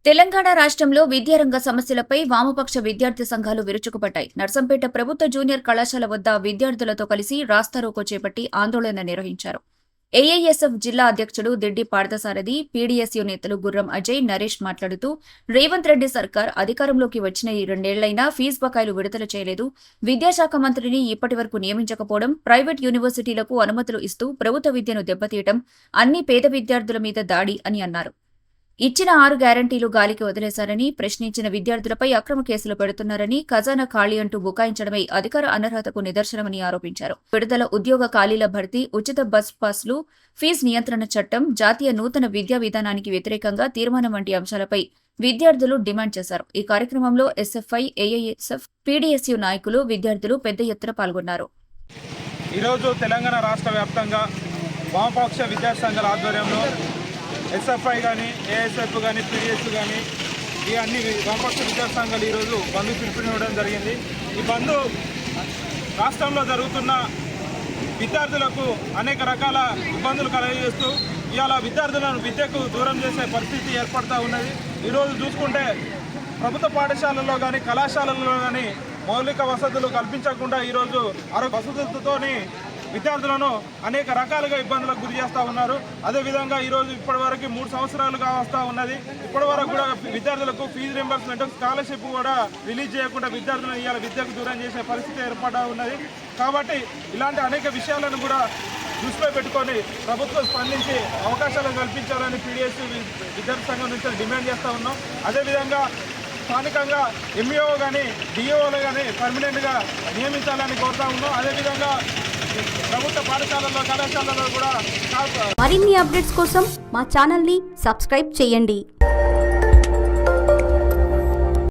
తెలంగాణ రాష్ట్రంలో విద్యారంగ సమస్యలపై వామపక్ష విద్యార్థి సంఘాలు విరుచుకుపడ్డాయి. నర్సంపేట ప్రభుత్వ జూనియర్ కళాశాల వద్ద విద్యార్థులతో కలిసి రాస్తారోకో చేపట్టి ఆందోళన నిర్వహించారు. ఏఐఎస్ఎఫ్ జిల్లా అధ్యక్షుడు దిడ్డి పార్థసారథి, పీడీఎస్యూ నేతలు గుర్రం అజయ్, నరేష్ మాట్లాడుతూ రేవంత్ రెడ్డి సర్కార్ అధికారంలోకి వచ్చిన ఈ 2 ఏళ్లైనా ఫీజు బకాయిలు విడుదల చేయలేదు. విద్యాశాఖ మంత్రిని ఇప్పటి వరకు నియమించకపోవడం, ప్రైవేట్ యూనివర్సిటీలకు అనుమతులు ఇస్తూ ప్రభుత్వ విద్యను దెబ్బతీయడం, అన్ని పేద విద్యార్థుల మీద దాడి అని అన్నారు. ఇచ్చిన 6 గ్యారంటీలు గాలికి వదిలేశారని, ప్రశ్నించిన విద్యార్థులపై అక్రమ కేసులు పెడుతున్నారని, ఖజానా ఖాళీ అంటూ బుకాయించడమే అధికార అనర్హతకు నిదర్శనమని ఆరోపించారు. విడుదల ఉద్యోగ ఖాళీల భర్తీ, ఉచిత బస్ పాస్లు, ఫీజు నియంత్రణ చట్టం, జాతీయ నూతన విద్యా విధానానికి వ్యతిరేకంగా తీర్మానం వంటి అంశాలపై విద్యార్థులు డిమాండ్ చేశారు. ఈ కార్యక్రమంలో ఎస్ఎఫ్ఐ, ఏఐఎస్ఎఫ్, పీడీఎస్యూ నాయకులు, విద్యార్థులు పెద్ద ఎత్తున పాల్గొన్నారు. ఈరోజు తెలంగాణ రాష్ట్ర వ్యాప్తంగా వామపక్ష విద్యార్థి సంఘాల ఆధ్వర్యంలో ఎస్ఎఫ్ఐ కానీ, ఏఎస్ఎఫ్ కానీ, పీడీఎస్ కానీ ఈ అన్ని వామపక్ష విద్యార్థి సంఘాలు ఈరోజు బంద్ పిలుపునివ్వడం జరిగింది. ఈ బంద్ రాష్ట్రంలో జరుగుతున్న విద్యార్థులకు అనేక రకాల ఇబ్బందులు కలుగజేస్తూ ఇవాళ విద్యార్థులను విద్యకు దూరం చేసే పరిస్థితి ఏర్పడుతూ ఉన్నది. ఈరోజు చూసుకుంటే ప్రభుత్వ పాఠశాలల్లో కానీ, కళాశాలల్లో కానీ మౌలిక వసతులు కల్పించకుండా ఈరోజు ఆరోగ్య వసతులతోని విద్యార్థులను అనేక రకాలుగా ఇబ్బందులకు గురి చేస్తూ ఉన్నారు. అదేవిధంగా ఈరోజు ఇప్పటివరకు 3 సంవత్సరాలుగా వస్తూ ఉన్నది. ఇప్పటివరకు కూడా విద్యార్థులకు ఫీజు రింబర్స్మెంట్, స్కాలర్షిప్ కూడా రిలీజ్ చేయకుండా విద్యార్థులను ఇవాళ విద్యకు దూరం చేసే పరిస్థితి ఏర్పడా ఉన్నది. కాబట్టి ఇలాంటి అనేక విషయాలను కూడా దృష్టిలో పెట్టుకొని ప్రభుత్వం స్పందించి అవకాశాలను కల్పించాలని పీడీఎస్ విద్యార్థి సంఘం నుంచి డిమాండ్ చేస్తూ ఉన్నాం. అదేవిధంగా స్థానికంగా ఎంఈఓ కానీ, డిఓలు కానీ పర్మనెంట్గా నియమించాలని కోరుతా ఉన్నాం. అదేవిధంగా ప్రభుత్వ పాఠశాలల్లో, కళాశాలలో కూడా మరిన్ని అప్డేట్స్ కోసం మా ఛానల్ని సబ్స్క్రైబ్ చేయండి.